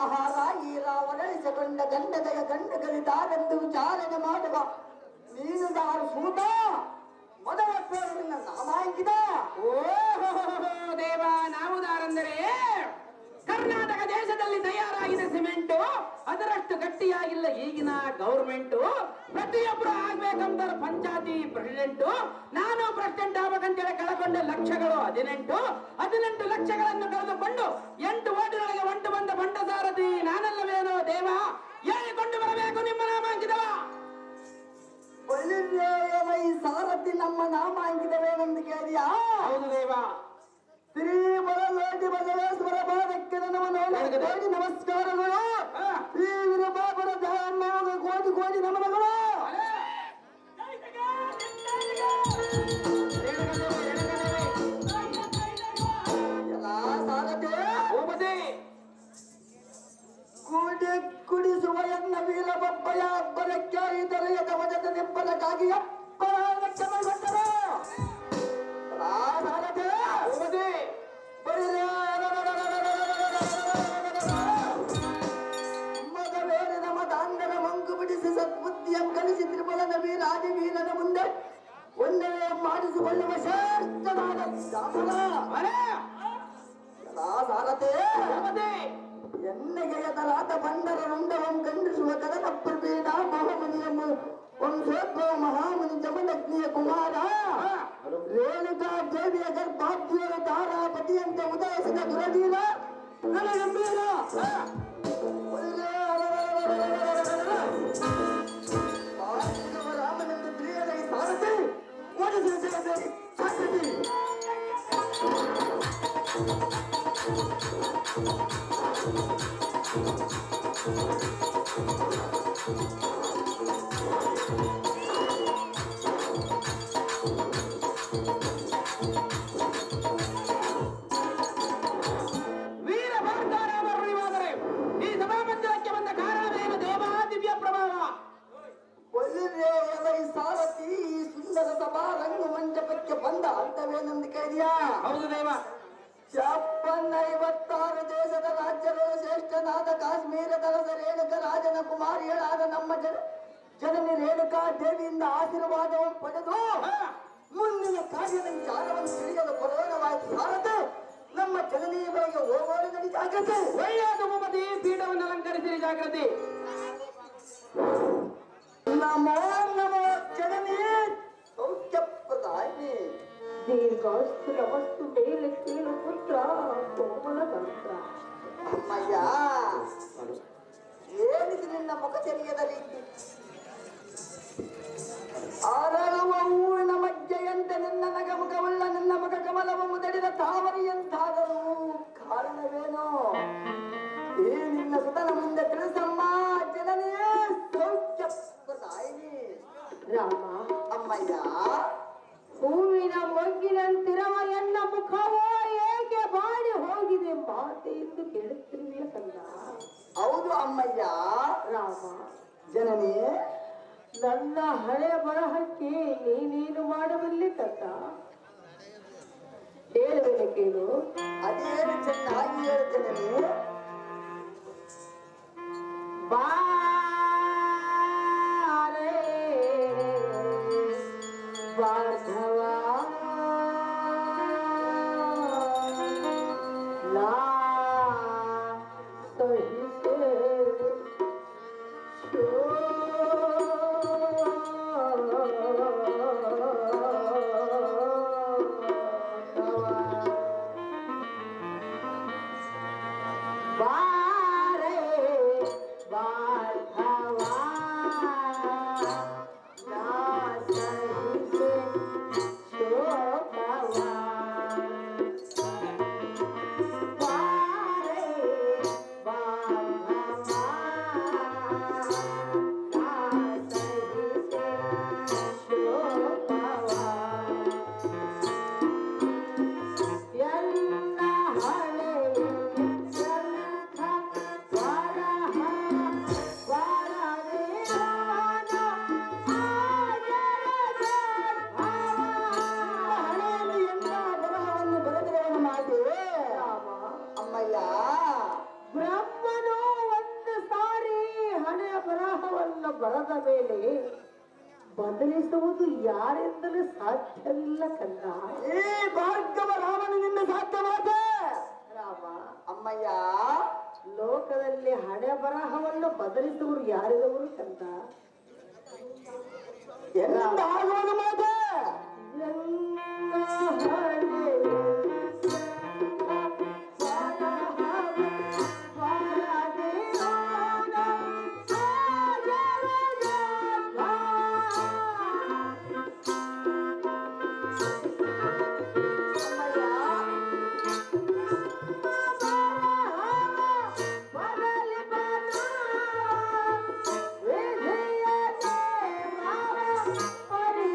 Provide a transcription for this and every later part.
ಆಹಾರ ಈರಾವರಳಿಸಿಕೊಂಡ ಗಂಡದಯ ಗಂಡಗಳಿದ್ದಾರೆಂದು ವಿಚಾರಣೆ ಮಾಡುವ ಮೀನುಗಾರು ಸೂತ ಮೊದಲ ನಿನ್ನ ನಾಮಾಂಕಿತ. ಓಹೋ ದೇವ, ನಾವುದಾರೆಂದರೆ ಕರ್ನಾಟಕ ದೇಶದಲ್ಲಿ ತಯಾರಾಗಿದೆ ಸಿಮೆಂಟು, ಅದರಷ್ಟು ಗಟ್ಟಿಯಾಗಿಲ್ಲ ಈಗಿನ ಗೌರ್ಮೆಂಟು. ಪ್ರತಿಯೊಬ್ಬರು ಆಗ್ಬೇಕಂತಾರೆ ಪಂಚಾಯತಿ ಪ್ರೆಸಿಡೆಂಟು. ನಾನು ಪ್ರೆಸಿಡೆಂಟ್ ಆಗ್ಬೇಕಂತೇಳಿ ಕಳೆಕೊಂಡ ಲಕ್ಷಗಳು 18 ಲಕ್ಷಗಳನ್ನು ಕಳೆದುಕೊಂಡು 8 ಓಟಿನೊಳಗೆ ಒಂಟು ಬಂದ ಬಂಡ ಸಾರಥಿ ನಾನಲ್ಲವೇನೋ ದೇವ, ಹೇಳಿಕೊಂಡು ಬರಬೇಕು ನಿಮ್ಮ ನಾಮಾಂಕಿತವ. ಈ ಸಾರಥಿ ನಮ್ಮ ನಾಮಾಂಕಿತವೇನೆಂದು ಕೇಳಿಯಾ? ಹೌದು ದೇವ. ಶ್ರೀ ಬಲಲೋಟಿ ಬಸವೇಶ್ವರ ಪಾದಕ್ಕೆ ಕೋಟಿ ನಮಸ್ಕಾರಗಳು. ಶ್ರೀ ವಿರೂಪಾಪುರ ಧರ್ಮೋಗ ಕೋಟಿ ಕೋಟಿ ನಮನಗಳು. ಕೂಡಿ ಕುಡಿಸುವ ಎನ್ನ ವೀರ ಬಬ್ಬಯ ಅಬ್ಬರಕ್ಕೆ ಇದರೆಯದ ವಜದ ನಿಬ್ಬಲಕ್ಕಾಗಿ ಅಪ್ಪರ ಲಕ್ಷಣರು ಮಗವೇರಿದ ಮತಾಂಗರ ಮಂಕು ಬಿಡಿಸಿ ಸದ್ಬುದ್ಧಿಯಂ ಕಲಿಸಿ ತ್ರಿಬಲನ ವೀರಾದಿ ವೀರನ ಮುಂದೆ ಒಂದನೇ ಮಾಡಿಸಿಕೊಳ್ಳುವ ಶ್ರೇಷ್ಠನಾದ ಸಾರಥೆ ಎಣ್ಣೆಗೆಯದಲಾದ ಬಂಡರ ರುಂಡವಂ ಖಂಡಿಸುವ ಕದನ ಪ್ರಭೇದ ಮಹಾಮುನಿಯಮ್ಮು ವಂಶೋದ್ಭವ ಮಹಾಮುನಿ ಜಮದಗ್ನಿಯ ಕುಮಾರ ರೇಣುಕಾ ದೇವಿಯ ಗರ್ಭಾಭ್ಯರ ತಾರಾಪತಿಯಂತೆ ಉದಯಿಸಿದ ದುರದೀನ ನನಗಂಬೀರ ರಾಮನೆಂದು ತಿಳಿಯದ ಈ ಸಾರಥಿ ಓಡಿಸಿ ಸಾಕತಿ. ಸಾರಥಿ ಈ ಸುಂದರ ಸಭಾ ರಂಗು ಮಂಟಪಕ್ಕೆ ಬಂದ ಅಂತವೇನೆಂದು ಕೇಳಿಯಾ? ಹೌದು ದೇವ. 56 ದೇಶದ ರಾಜ್ಯಗಳ ಶ್ರೇಷ್ಠನಾದ ಕಾಶ್ಮೀರದ ರೇಣುಕ ರಾಜನ ಕುಮಾರಿಯಳಾದ ನಮ್ಮ ಜನನಿ ರೇಣುಕಾ ದೇವಿಯಿಂದ ಆಶೀರ್ವಾದವನ್ನು ಪಡೆದು ಮುಂದಿನ ಕಾರ್ಯದ ವಿಚಾರವನ್ನು ತಿಳಿಯಲು ಪರೋಣವಾಯಿತು. ಸಾರಥಿ ನಮ್ಮ ಜನನಿಯ ಬಳಿಗೆ ಹೋಗೋಣ ಜಾಗ್ರತೆ. ಒಳ್ಳೆಯದು ಭೂಪತಿ, ಪೀಠವನ್ನು ಅಲಂಕರಿಸಿರಿ ಜಾಗ್ರತೆ. ನಮೋ ನಮೋ ಜನನಿ ಸೌಖ್ಯಪ್ರದಾಯಿನಿ ದೀರ್ಘಾಸ್ತು ನಮಸ್ತು ಮೇಲೆ ಕೇಳು ಪುತ್ರ ಕೋಮಲ ತಂತ್ರ. ಅಮ್ಮಯ್ಯ, ಏನಿದು ನಿನ್ನ ಮುಖ ತೆರೆಯದ ರೀತಿ? ಅರಳುವ ಹೂವಿನ ಮಜ್ಜೆಯಂತೆ ನಿನ್ನ ನಗಮುಖವುಳ್ಳ ನಿನ್ನ ಮುಖ ಕಮಲವು ಮುದಡಿದ ತಾವರಿಯಂತಾದರೂ ಕಾರಣವೇನೋ? ಈ ನಿನ್ನ ಸುತನ ಮುಂದೆ ತಿಳಿಸಮ್ಮ ಜನನಿ ಸೌಖ್ಯಪ್ರದಾಯಿನಿ. ರಾಮ, ಅಮ್ಮಯ್ಯ, ಹೂವಿನ ಮೊಗ್ಗಿನಂತಿರುವ ಎನ್ನ ಮುಖವೋ ಏಕೆ ಬಾಡಿ ಹೋಗಿದೆ ಮಾತೆ ಎಂದು ಕೇಳುತ್ತಿರುವಿಯ ಕಂದ. ಹೌದು ಅಮ್ಮಯ್ಯ. ರಾಮ, ಜನನಿ, ನನ್ನ ಹಳೆ ಬರಹಕ್ಕೆ ನೀನೇನು ಮಾಡಬಲ್ಲೆ ಕಂದ? ಹೇಳುವೆನು ಕೇಳು. ಅದೇನು ಚೆನ್ನಾಗಿ ಹೇಳು ಜನನಿ. ಬಾರೆ ಬಾಂಧವ ನಾ ಸಹಿಸೆ ಬಾರೆ ಬಾಂಧವ ನಾ ಸಹಿಸೆ ಶೋಕವ. ಬಾರೆ ಬಾಂಧವ ನಾ ಸಹಿಸೆ ಶೋಕವ. ಎಲ್ಲ ಹಳೆಯ ಗ್ರಂಥ ಬರಹ ಬರದಿರೋಣ ಆದರದ ಹಣೆಯಲ್ಲಿ ಎಲ್ಲ ಬರಹವನ್ನು ಬರೆದಿರುವನು ಮಾತೆ. ರಾಮ. ಅಮ್ಮಯ್ಯ, ಬ್ರಹ್ಮನು ಒಂದು ಸಾರಿ ಹಣೆಯ ಬರಹವನ್ನು ಬರೆದ ಮೇಲೆ ಬದಲಿಸುವುದು ಯಾರಿಂದಲೂ ಸಾಧ್ಯವಿಲ್ಲ ಕಂದ. ಈ ಭಾರ್ಗವ ರಾಮನಿಂದ ಸಾಧ್ಯವಾದ. ರಾಮ, ಅಮ್ಮಯ್ಯ, ಲೋಕದಲ್ಲಿ ಹಣೆ ಬರಹವನ್ನು ಬದಲಿಸುವರು ಯಾರಿದವರು ಕಂದ? ಎಂದ ಆಗುವುದು ಮಾತೆ. ಎಲ್ಲ ಹಣೆಯ ಬರಹವನ್ನು ಬರದಿರೋಣ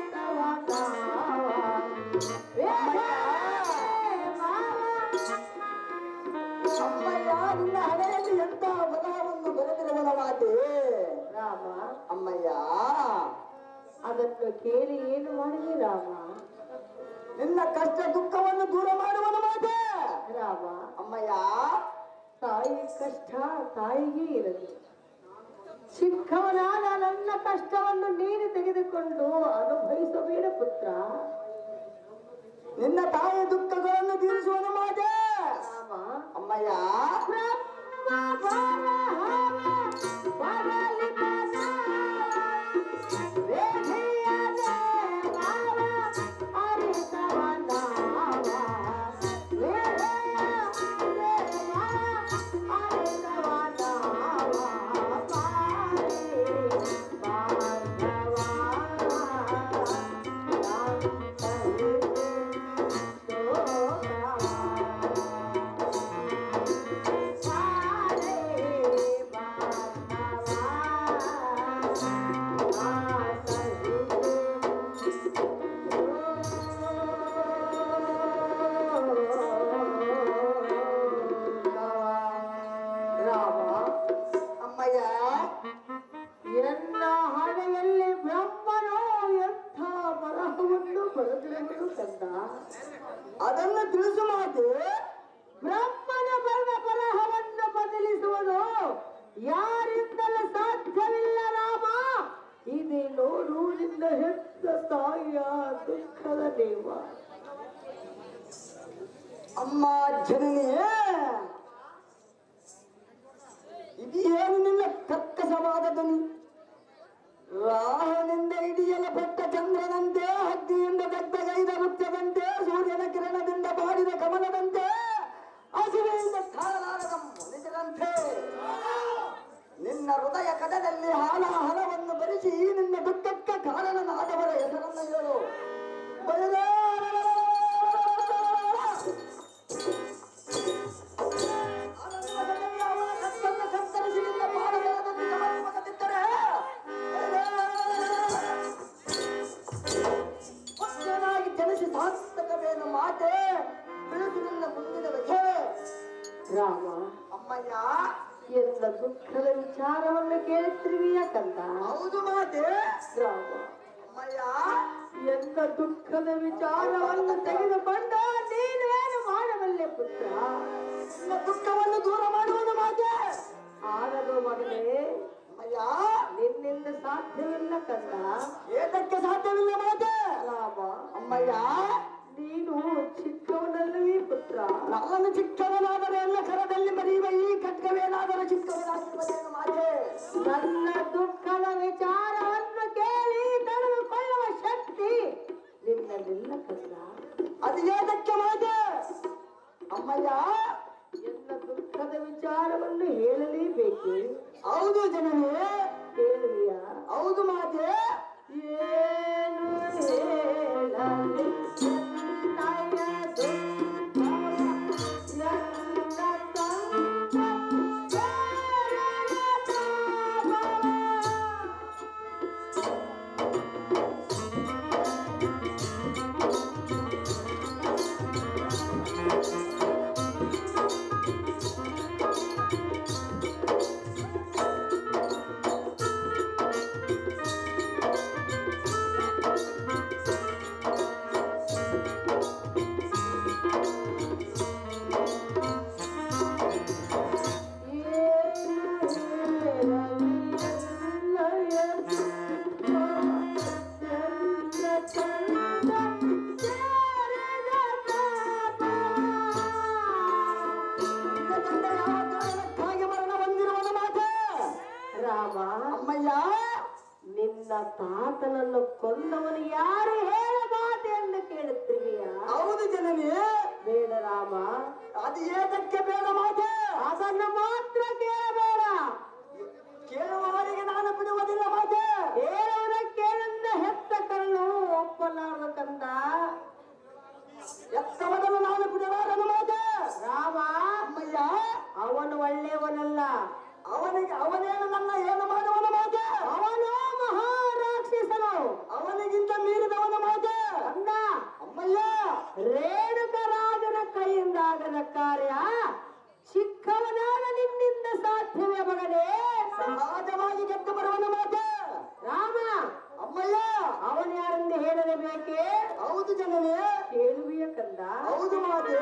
ಅಮ್ಮಯ್ಯ, ನಿನ್ನ ಹಣೆಯಲ್ಲಿ ಎಂತ ಬರಹವನ್ನು ಬರೆದಿರುವನ ಮಾತೆ. ರಾಮ, ಅಮ್ಮಯ್ಯ, ಅದನ್ನು ಕೇಳಿ ಏನು ಮಾಡಿದೆ ರಾಮ? ನಿನ್ನ ಕಷ್ಟ ದುಃಖವನ್ನು ದೂರ ಮಾಡುವನ ಮಾತೆ. ರಾಮ, ಅಮ್ಮಯ್ಯ, ತಾಯಿ ಕಷ್ಟ ತಾಯಿಗೆ ಇರಲಿ. ಚಿಕ್ಕವನಾದ ನನ್ನ ಕಷ್ಟವನ್ನು ನೀನು ತೆಗೆದುಕೊಂಡು ಅನುಭವಿಸಬೇಡ ಪುತ್ರ. ನಿನ್ನ ತಾಯಿಯ ದುಃಖಗಳನ್ನು ತೀರಿಸುವನ ಮಾತೆ. ರಾಮ, ಅಮ್ಮಯ್ಯ, ಬ್ರಹ್ಮ ಬರಹವ ಬರಲಿ ಬದ ವೇದಿಯ ದೇವಾವ ಅರಿತವ ನಾವ. ವೇದಿಯ ದೇವ ಅರಿತವ ನಾವ. ಬಾರಿ ಬಾಂಧವ ನಾ ಸಹಿಸೆ ಶೋಕವ. ಅಮ್ಮಯ್ಯ, ಎನ್ನ ಹಣೆಯಲ್ಲಿ ಬ್ರಹ್ಮನು ಎಂಥ ಬರಹವನ್ನು ಬರೆದಿರುವುದು ಕಂದ. ಅದನ್ನು ತಿಳಿಸು ಮಾತೆ. ಬ್ರಹ್ಮನ ಬರೆದ ಬರಹವನ್ನು ಬದಲಿಸುವುದು ಯಾರಿಂದಲೂ ಸಾಧ್ಯವಿಲ್ಲ ರಾಮ. ಇದೇ ನೋಡು ನಿನ್ನ ಹೆತ್ತ ತಾಯಿಯ ದುಃಖದ ದೇವ. ಅಮ್ಮ ಜನನಿಯೇ, ಇದೇನು ನಿನ್ನ ಕರ್ಕಶವಾದ ಧ್ವನಿ? ರಾಹುನಿಂದ ಹಿಡಿಯಲ್ಪಟ್ಟ ಚಂದ್ರನಂತೆ, ಹದ್ದಿಯಿಂದ ದಗ್ಧಗೈದ ನೃತ್ಯದಂತೆ, ಸೂರ್ಯನ ಕಿರಣದಿಂದ ಬಾಡಿದ ಕಮಲದಂತೆ, ಹಸಿವೆಯಿಂದ ತಾಳಲಾರದ ಮನುಷ್ಯರಂತೆ ನಿನ್ನ ಹೃದಯ ಕದದಲ್ಲಿ ಹಾಲಾಹಲವನ್ನು ಭರಿಸಿ ನಿನ್ನ ದುಃಖಕ್ಕೆ ಕಾರಣನಾದವರ ಹೆಸರನ್ನು ಹೇಳು. ಬಯಲೇ ಮಾತೆ ತಿಳಿಸು ನಿನ್ನ ಮುಂದಿನ ವ್ಯಥೆ. ರಾಮ, ಅಮ್ಮಯ್ಯ. ಎಲ್ಲ ದುಃಖದ ವಿಚಾರವನ್ನು ಕೇಳುತ್ತಿರುವಿಯ ಕಂದ. ಹೌದು ಮಾತೆ. ರಾಮ, ಅಮ್ಮಯ್ಯ. ಎಲ್ಲ ದುಃಖದ ವಿಚಾರವನ್ನು ತೆಗೆದುಕೊಂಡ ನೀನು ಏನು ಮಾಡಬಲ್ಲೆ ಪುತ್ರ? ನಿನ್ನ ದುಃಖವನ್ನು ದೂರ ಮಾಡುವುದು ಮಾತೆ. ಆಗದು ಮಗನೇ, ಅಮ್ಮಯ್ಯ. ನಿನ್ನಿಂದ ಸಾಧ್ಯವಿಲ್ಲ ಕಂದ. ಏತಕ್ಕೆ ಸಾಧ್ಯವಿಲ್ಲ ಮಾತೆ. ರಾಮ, ಅಮ್ಮಯ್ಯ. ನೀನು ಚಿಕ್ಕವನಲ್ಲವೇ ಪುತ್ರ? ನನ್ನನ್ನು ಚಿಕ್ಕವನಾದರೆ ಎಲ್ಲ ಕರದಲ್ಲಿ ಮರೆಯುವ ಈ ಖಡ್ಗವೇನಾದರೂ ಚಿಕ್ಕವನಾಗಿರುವುದೇನು ಮಾತೆ. ನನ್ನ ದುಃಖದ ವಿಚಾರವನ್ನು ಕೇಳಿ ತಡೆದುಕೊಳ್ಳುವ ಶಕ್ತಿ ನಿನ್ನಲ್ಲಿಲ್ಲ ಕಂದ. ಅದು ಏತಕ್ಕೆ ಮಾತೆ. ಅಮ್ಮಯ್ಯ. ಎಲ್ಲ ದುಃಖದ ವಿಚಾರವನ್ನು ಹೇಳಲೇಬೇಕು. ಹೌದು ಜನನಿ. ಹೇಳುವಿಯ? ಹೌದು ಮಾತೆ. ಏನು ಹೇಳಲಿ ಎನ್ನಯ ದುಃಖವ ಎನ್ನ ತಂದ ನಿನ್ನ ತಾತನನ್ನು ಕೊಂದವನು ಯಾರು ಹೇಳಬಾರದು ಎಂದು ಕೇಳುತ್ತೀವಿಯ? ಹೌದು ಜನನಿ. ಬೇಡ ರಾಮ, ಅದು ಏತಕ್ಕೆ ಬೇಡ ಮಾತೆ. ಅದನ್ನು ಮಾತ್ರ ಕೇಳಬೇಡ. ಕೇಳುವವರಿಗೆ ನಾನು ಬಿಡುವುದಿಲ್ಲ ಮಾತೆ. ಹೇಳುವುದ ಕೇಳಿಂದ ಹೆತ್ತ ಕರಳು ಒಪ್ಪಲಾರದು ಕಂದ. ಎತ್ತವನನ್ನು ನಾನು ಬಿಡಲಾರನು ಮಾತೆ. ರಾಮ, ಅಮ್ಮಯ್ಯ. ಅವನು ಒಳ್ಳೆಯವನಲ್ಲ. ಅವನೇನು ನನ್ನ ಏನು ಮಾಡುವನು ಮಾತೆ. ಅವನು ಮಹಾರಾಕ್ಷಸನು. ಅವನಿಗಿಂತ ಮೀರಿದವನ ಮಾತೆ. ಕಂದ, ಅಮ್ಮಯ್ಯ. ರೇಣುಕ ರಾಜನ ಕೈಯಿಂದ ಆಗದ ಕಾರ್ಯ ಚಿಕ್ಕವನಾದ ನಿನ್ನಿಂದ ಸಾಧ್ಯವೇ ಮಗನೇ? ಸಹಜವಾಗಿ ಗೆದ್ದು ಬರುವನ ಮಾತೆ. ರಾಮ, ಅಮ್ಮಯ್ಯ. ಅವನು ಯಾರೆಂದು ಹೇಳಲೇಬೇಕೆ? ಹೌದು ಜನನಿ. ಹೇಳುವಿಯ ಕಂದ? ಹೌದು ಮಾತೆ.